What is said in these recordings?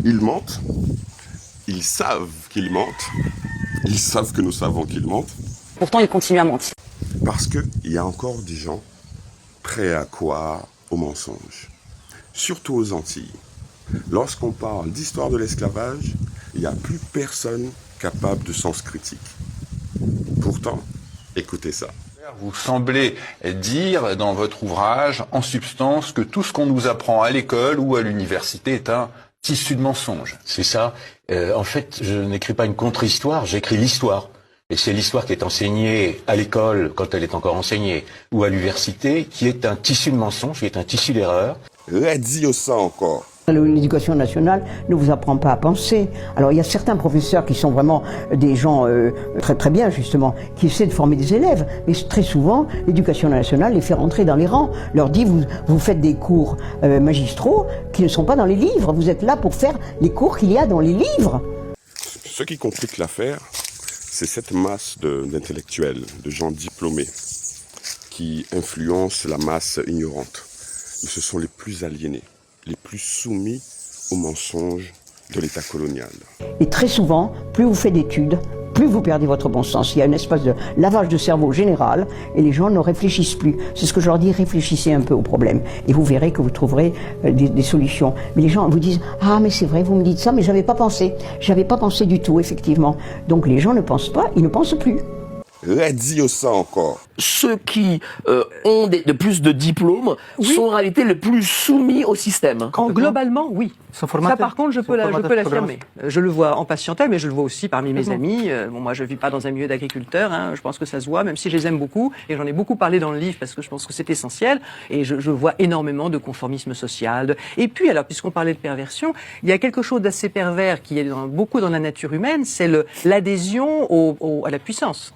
Ils mentent, ils savent qu'ils mentent, ils savent que nous savons qu'ils mentent. Pourtant, ils continuent à mentir. Parce qu'il y a encore des gens prêts à croire aux mensonges, surtout aux Antilles. Lorsqu'on parle d'histoire de l'esclavage, il n'y a plus personne capable de sens critique. Pourtant, écoutez ça. Vous semblez dire dans votre ouvrage, en substance, que tout ce qu'on nous apprend à l'école ou à l'université est un tissu de mensonges. C'est ça. En fait, je n'écris pas une contre-histoire, j'écris l'histoire. Et c'est l'histoire qui est enseignée à l'école, quand elle est encore enseignée, ou à l'université, qui est un tissu de mensonges, qui est un tissu d'erreurs. Redis ça encore. L'éducation nationale ne vous apprend pas à penser. Alors il y a certains professeurs qui sont vraiment des gens très très bien justement, qui essaient de former des élèves, mais très souvent l'éducation nationale les fait rentrer dans les rangs, leur dit vous faites des cours magistraux qui ne sont pas dans les livres, vous êtes là pour faire les cours qu'il y a dans les livres. Ce qui complique l'affaire, c'est cette masse d'intellectuels, de gens diplômés qui influencent la masse ignorante. Ce sont les plus aliénés, les plus soumis aux mensonges de l'État colonial. Et très souvent, plus vous faites d'études, plus vous perdez votre bon sens. Il y a une espèce de lavage de cerveau général et les gens ne réfléchissent plus. C'est ce que je leur dis, réfléchissez un peu au problème et vous verrez que vous trouverez des solutions. Mais les gens vous disent « Ah mais c'est vrai, vous me dites ça, mais j'avais pas pensé. J'avais pas pensé du tout, effectivement. » Donc les gens ne pensent pas, ils ne pensent plus. Redis ça encore. Ceux qui ont de plus de diplômes sont en réalité les plus soumis au système. Globalement, oui. Ça, par contre, je peux l'affirmer. Je le vois en patientèle, mais je le vois aussi parmi mes amis. Bon, moi, je vis pas dans un milieu d'agriculteurs. Hein, je pense que ça se voit, même si je les aime beaucoup. Et j'en ai beaucoup parlé dans le livre parce que je pense que c'est essentiel. Et je vois énormément de conformisme social. Et puis, alors, puisqu'on parlait de perversion, il y a quelque chose d'assez pervers qui est beaucoup dans la nature humaine, c'est l'adhésion à la puissance.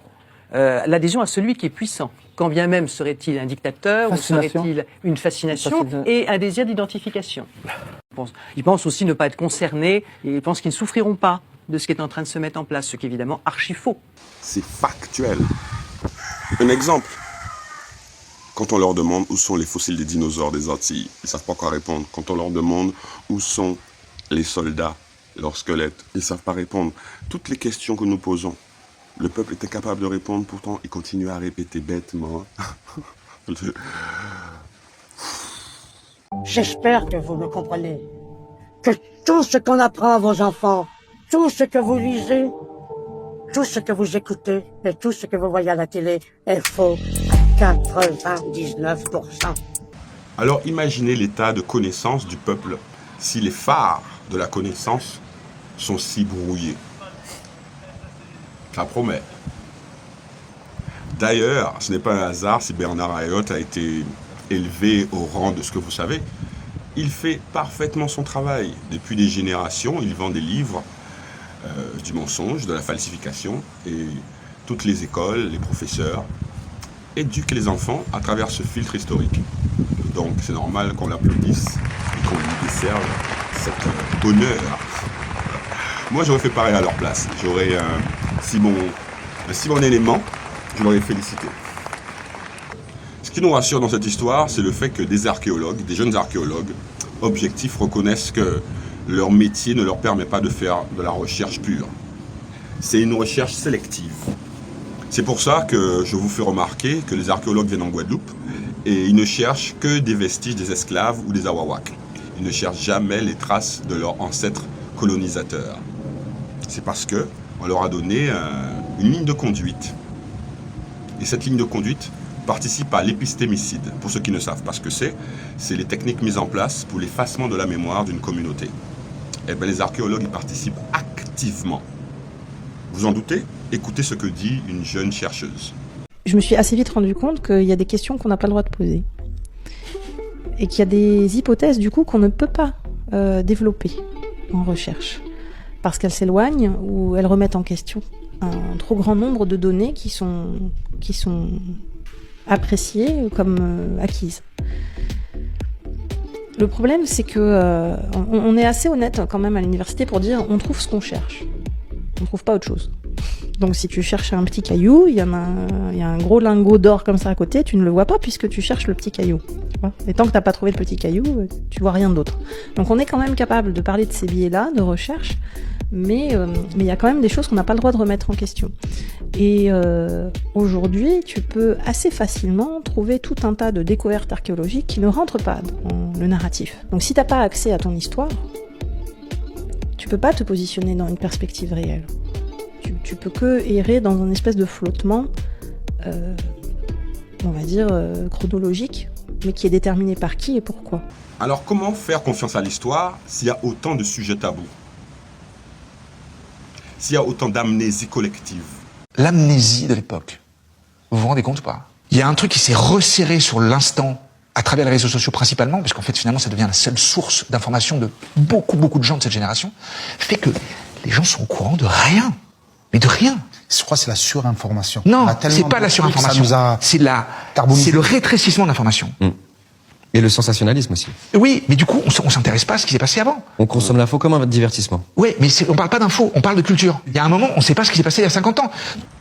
L'adhésion à celui qui est puissant. Quand bien même serait-il un dictateur, ou serait-il une fascination et un désir d'identification. Ils pensent aussi ne pas être concernés, et ils pensent qu'ils ne souffriront pas de ce qui est en train de se mettre en place, ce qui est évidemment archi faux. C'est factuel. Un exemple. Quand on leur demande où sont les fossiles des dinosaures des Antilles, ils ne savent pas quoi répondre. Quand on leur demande où sont les soldats, leurs squelettes, ils ne savent pas répondre. Toutes les questions que nous posons, le peuple est incapable de répondre, pourtant il continue à répéter bêtement. J'espère que vous me comprenez. Que tout ce qu'on apprend à vos enfants, tout ce que vous lisez, tout ce que vous écoutez et tout ce que vous voyez à la télé est faux à 99%. Alors imaginez l'état de connaissance du peuple si les phares de la connaissance sont si brouillés. Ça promet. D'ailleurs, ce n'est pas un hasard si Bernard Ayotte a été élevé au rang de ce que vous savez. Il fait parfaitement son travail. Depuis des générations, il vend des livres du mensonge, de la falsification, et toutes les écoles, les professeurs éduquent les enfants à travers ce filtre historique. Donc c'est normal qu'on l'applaudisse et qu'on lui décerve cet honneur. Moi j'aurais fait pareil à leur place. J'aurais, si mon élément, je l'aurais félicité. Ce qui nous rassure dans cette histoire, c'est le fait que des archéologues, des jeunes archéologues, objectifs, reconnaissent que leur métier ne leur permet pas de faire de la recherche pure. C'est une recherche sélective. C'est pour ça que je vous fais remarquer que les archéologues viennent en Guadeloupe et ils ne cherchent que des vestiges des esclaves ou des Awawaks. Ils ne cherchent jamais les traces de leurs ancêtres colonisateurs. C'est parce qu'on leur a donné une ligne de conduite. Et cette ligne de conduite participe à l'épistémicide. Pour ceux qui ne savent pas ce que c'est les techniques mises en place pour l'effacement de la mémoire d'une communauté. Eh bien, les archéologues y participent activement. Vous en doutez? Écoutez ce que dit une jeune chercheuse. Je me suis assez vite rendu compte qu'il y a des questions qu'on n'a pas le droit de poser. Et qu'il y a des hypothèses, du coup, qu'on ne peut pas développer en recherche. Parce qu'elles s'éloignent ou elles remettent en question un trop grand nombre de données qui sont appréciées comme acquises. Le problème, c'est que on est assez honnête quand même à l'université pour dire on trouve ce qu'on cherche. On ne trouve pas autre chose. Donc si tu cherches un petit caillou, il y a un gros lingot d'or comme ça à côté, tu ne le vois pas puisque tu cherches le petit caillou. Tu vois. Et tant que t'as pas trouvé le petit caillou, tu vois rien d'autre. Donc on est quand même capable de parler de ces biais-là, de recherche, mais il y a quand même des choses qu'on n'a pas le droit de remettre en question. Et aujourd'hui, tu peux assez facilement trouver tout un tas de découvertes archéologiques qui ne rentrent pas dans le narratif. Donc si t'as pas accès à ton histoire, tu peux pas te positionner dans une perspective réelle. Tu peux que errer dans une espèce de flottement, on va dire, chronologique, mais qui est déterminé par qui et pourquoi. Alors comment faire confiance à l'histoire s'il y a autant de sujets tabous? S'il y a autant d'amnésie collective? L'amnésie de l'époque, vous vous rendez compte ou pas? Il y a un truc qui s'est resserré sur l'instant, à travers les réseaux sociaux principalement, parce qu'en fait finalement ça devient la seule source d'information de beaucoup de gens de cette génération, fait que les gens sont au courant de rien. Mais de rien. Je crois que c'est la surinformation. Non, c'est pas la surinformation. C'est le rétrécissement de l'information. Et le sensationnalisme aussi. Oui, mais du coup, on s'intéresse pas à ce qui s'est passé avant. On consomme l'info comme un divertissement. Oui, mais on parle pas d'info, on parle de culture. Il y a un moment, on sait pas ce qui s'est passé il y a 50 ans.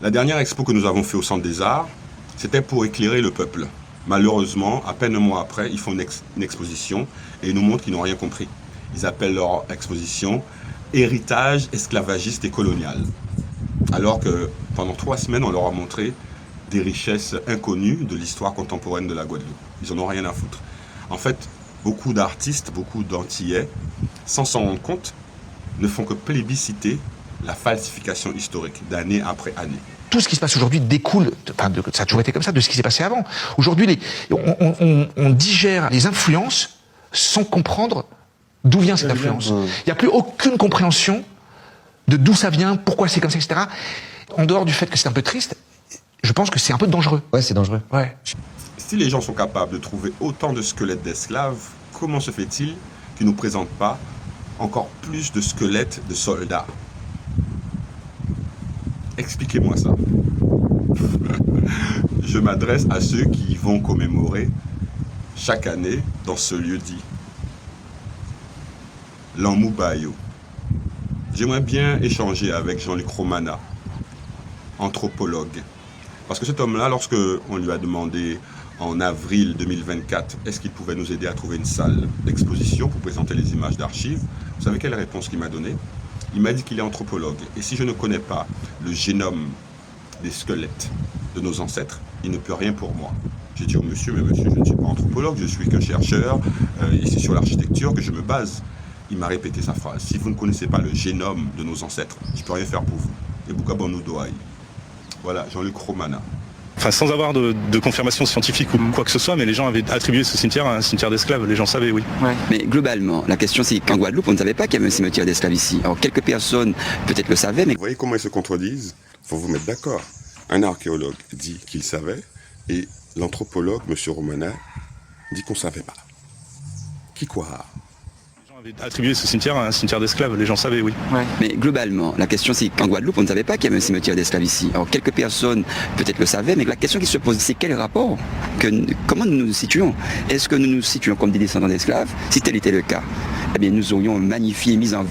La dernière expo que nous avons fait au Centre des Arts, c'était pour éclairer le peuple. Malheureusement, à peine un mois après, ils font une exposition et ils nous montrent qu'ils n'ont rien compris. Ils appellent leur exposition « Héritage esclavagiste et colonial ». Alors que pendant 3 semaines, on leur a montré des richesses inconnues de l'histoire contemporaine de la Guadeloupe. Ils en ont rien à foutre. En fait, beaucoup d'artistes, beaucoup d'Antillais, sans s'en rendre compte, ne font que plébisciter la falsification historique d'année après année. Tout ce qui se passe aujourd'hui découle, ça a toujours été comme ça, de ce qui s'est passé avant. Aujourd'hui, on digère les influences sans comprendre d'où vient cette influence. Il n'y a plus aucune compréhension de d'où ça vient, pourquoi c'est comme ça, etc. En dehors du fait que c'est un peu triste, je pense que c'est un peu dangereux. Ouais, c'est dangereux. Ouais. Si les gens sont capables de trouver autant de squelettes d'esclaves, comment se fait-il qu'ils ne nous présentent pas encore plus de squelettes de soldats? Expliquez-moi ça. Je m'adresse à ceux qui vont commémorer chaque année dans ce lieu dit Lamoubayo. J'aimerais bien échanger avec Jean-Luc Romana, anthropologue. Parce que cet homme-là, lorsque on lui a demandé en avril 2024, est-ce qu'il pouvait nous aider à trouver une salle d'exposition pour présenter les images d'archives, vous savez quelle réponse qu'il m'a donnée? Il m'a dit qu'il est anthropologue. Et si je ne connais pas le génome des squelettes de nos ancêtres, il ne peut rien pour moi. J'ai dit au monsieur, mais monsieur, je ne suis pas anthropologue, je suis qu'un chercheur, et c'est sur l'architecture que je me base. Il m'a répété sa phrase. Si vous ne connaissez pas le génome de nos ancêtres, je ne peux rien faire pour vous. Et Boukabonou Doaï. Voilà, Jean-Luc Romana. Enfin, sans avoir de confirmation scientifique ou quoi que ce soit, mais les gens avaient attribué ce cimetière à un cimetière d'esclaves. Les gens savaient, oui. Ouais. Mais globalement, la question c'est qu'en Guadeloupe, on ne savait pas qu'il y avait un cimetière d'esclaves ici. Alors, quelques personnes peut-être le savaient, mais... Vous voyez comment ils se contredisent? Il faut vous mettre d'accord. Un archéologue dit qu'il savait, et l'anthropologue, M. Romana, dit qu'on ne savait pas. Qui croira? Attribuer ce cimetière à un cimetière d'esclaves, les gens savaient, oui. Ouais. Mais globalement, la question c'est qu'en Guadeloupe, on ne savait pas qu'il y avait un cimetière d'esclaves ici. Alors quelques personnes peut-être le savaient, mais la question qui se pose, c'est quel rapport, comment nous nous situons? Est-ce que nous nous situons comme des descendants d'esclaves? Si tel était le cas, eh bien nous aurions magnifié, mis en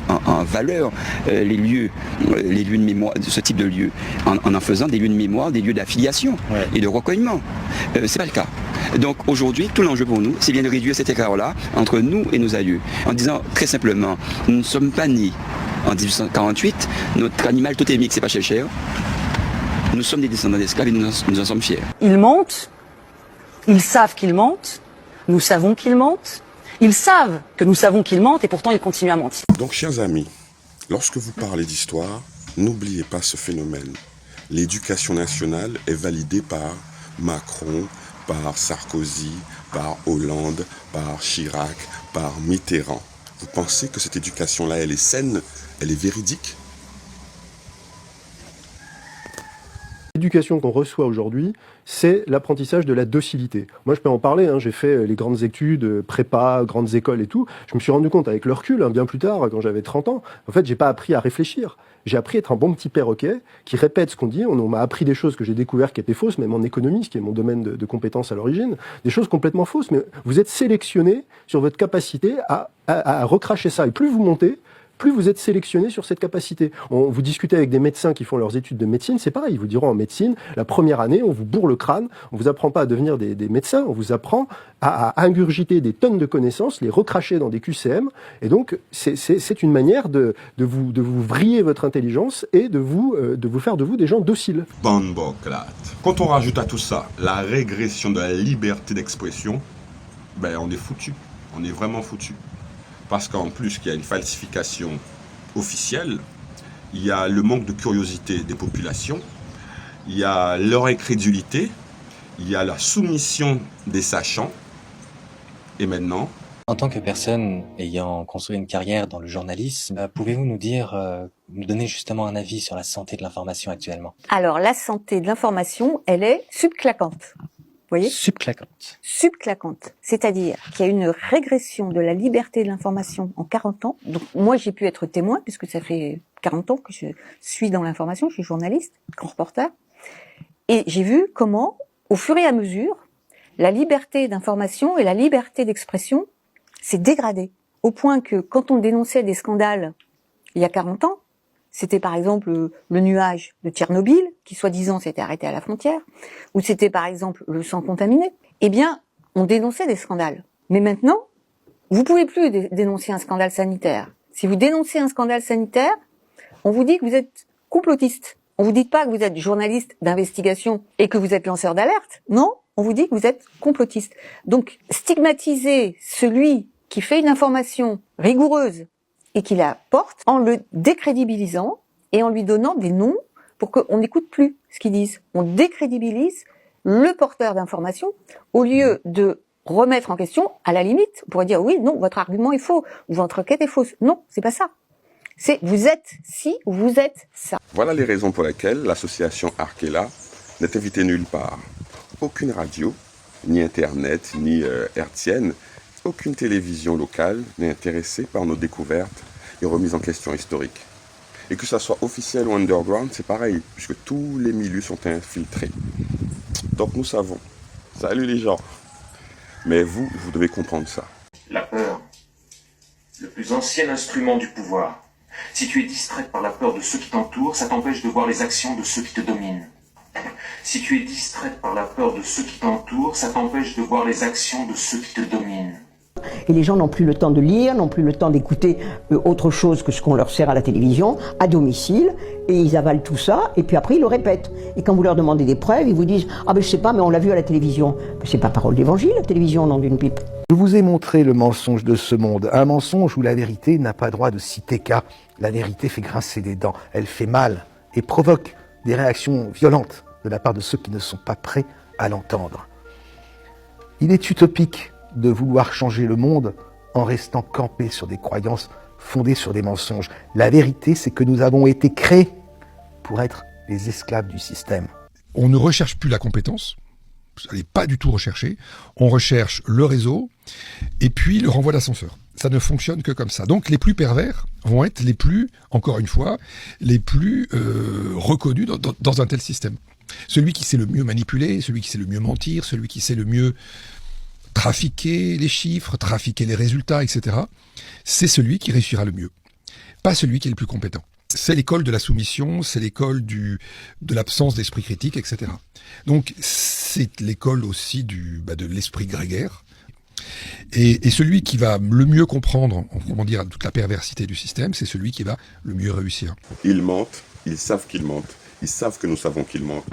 valeur les lieux de mémoire, ce type de lieux, en faisant des lieux de mémoire, des lieux d'affiliation et de recueillement. C'est pas le cas. Donc aujourd'hui, tout l'enjeu pour nous, c'est bien de réduire cet écart-là entre nous et nos aïeux, en disant très simplement, nous ne sommes pas nés en 1848, notre animal totémique, c'est pas cher. Nous sommes des descendants d'esclaves et nous en sommes fiers. Ils mentent, ils savent qu'ils mentent, nous savons qu'ils mentent, ils savent que nous savons qu'ils mentent et pourtant ils continuent à mentir. Donc, chers amis, lorsque vous parlez d'histoire, n'oubliez pas ce phénomène. L'éducation nationale est validée par Macron, par Sarkozy, par Hollande, par Chirac, par Mitterrand. Vous pensez que cette éducation-là, elle est saine, elle est véridique? L'éducation qu'on reçoit aujourd'hui, c'est l'apprentissage de la docilité. Moi, je peux en parler, j'ai fait les grandes études, prépa, grandes écoles et tout. Je me suis rendu compte avec le recul, bien plus tard, quand j'avais 30 ans, en fait, j'ai pas appris à réfléchir. J'ai appris à être un bon petit perroquet qui répète ce qu'on dit. On m'a appris des choses que j'ai découvertes qui étaient fausses, même en économie, ce qui est mon domaine de compétences à l'origine, des choses complètement fausses. Mais vous êtes sélectionné sur votre capacité à recracher ça. Et plus vous montez, plus vous êtes sélectionné sur cette capacité. Vous discutez avec des médecins qui font leurs études de médecine, c'est pareil, ils vous diront en médecine, la première année, on vous bourre le crâne, on vous apprend pas à devenir des médecins, on vous apprend à ingurgiter des tonnes de connaissances, les recracher dans des QCM, et donc c'est une manière de vous vriller votre intelligence et de vous faire de vous des gens dociles. Quand on rajoute à tout ça la régression de la liberté d'expression, ben on est foutu, on est vraiment foutu. Parce qu'en plus qu'il y a une falsification officielle, il y a le manque de curiosité des populations, il y a leur incrédulité, il y a la soumission des sachants, et maintenant... En tant que personne ayant construit une carrière dans le journalisme, pouvez-vous nous donner justement un avis sur la santé de l'information actuellement? Alors, la santé de l'information, elle est subclaquante. Vous voyez ? Subclaquante. Subclaquante. C'est-à-dire qu'il y a une régression de la liberté de l'information en 40 ans. Donc, moi, j'ai pu être témoin, puisque ça fait 40 ans que je suis dans l'information, je suis journaliste, grand reporter. Et j'ai vu comment, au fur et à mesure, la liberté d'information et la liberté d'expression s'est dégradée. Au point que, quand on dénonçait des scandales il y a 40 ans, c'était par exemple le nuage de Tchernobyl, qui soi-disant s'était arrêté à la frontière, ou c'était par exemple le sang contaminé. Eh bien, on dénonçait des scandales. Mais maintenant, vous pouvez plus dénoncer un scandale sanitaire. Si vous dénoncez un scandale sanitaire, on vous dit que vous êtes complotiste. On vous dit pas que vous êtes journaliste d'investigation et que vous êtes lanceur d'alerte. Non, on vous dit que vous êtes complotiste. Donc, stigmatiser celui qui fait une information rigoureuse et qui la porte en le décrédibilisant et en lui donnant des noms pour qu'on n'écoute plus ce qu'ils disent. On décrédibilise le porteur d'information au lieu de remettre en question, à la limite, on pourrait dire oui, non, votre argument est faux, ou votre enquête est fausse. Non, c'est pas ça. C'est vous êtes ci ou vous êtes ça. Voilà les raisons pour lesquelles l'association Arkela n'est invitée nulle part. Aucune radio, ni internet, ni hertzienne, aucune télévision locale n'est intéressée par nos découvertes et remises en question historiques. Et que ça soit officiel ou underground, c'est pareil, puisque tous les milieux sont infiltrés. Donc nous savons. Salut les gens. Mais vous devez comprendre ça. La peur, le plus ancien instrument du pouvoir. Si tu es distrait par la peur de ceux qui t'entourent, ça t'empêche de voir les actions de ceux qui te dominent. Si tu es distrait par la peur de ceux qui t'entourent, ça t'empêche de voir les actions de ceux qui te dominent. Et les gens n'ont plus le temps de lire, n'ont plus le temps d'écouter autre chose que ce qu'on leur sert à la télévision, à domicile, et ils avalent tout ça, et puis après ils le répètent. Et quand vous leur demandez des preuves, ils vous disent « Ah ben je sais pas, mais on l'a vu à la télévision ». C'est pas parole d'évangile, la télévision, non d'une pipe. Je vous ai montré le mensonge de ce monde, un mensonge où la vérité n'a pas droit de citer cas. La vérité fait grincer des dents, elle fait mal et provoque des réactions violentes de la part de ceux qui ne sont pas prêts à l'entendre. Il est utopique de vouloir changer le monde en restant campé sur des croyances fondées sur des mensonges. La vérité, c'est que nous avons été créés pour être les esclaves du système. On ne recherche plus la compétence, elle n'est pas du tout recherchée, on recherche le réseau et puis le renvoi d'ascenseur. Ça ne fonctionne que comme ça. Donc les plus pervers vont être les plus, encore une fois, les plus reconnus dans un tel système. Celui qui sait le mieux manipuler, celui qui sait le mieux mentir, celui qui sait le mieux trafiquer les chiffres, trafiquer les résultats, etc., c'est celui qui réussira le mieux, pas celui qui est le plus compétent. C'est l'école de la soumission, c'est l'école de l'absence d'esprit critique, etc. Donc c'est l'école aussi de l'esprit grégaire. Et celui qui va le mieux comprendre, comment dire, toute la perversité du système, c'est celui qui va le mieux réussir. Ils mentent, ils savent qu'ils mentent, ils savent que nous savons qu'ils mentent.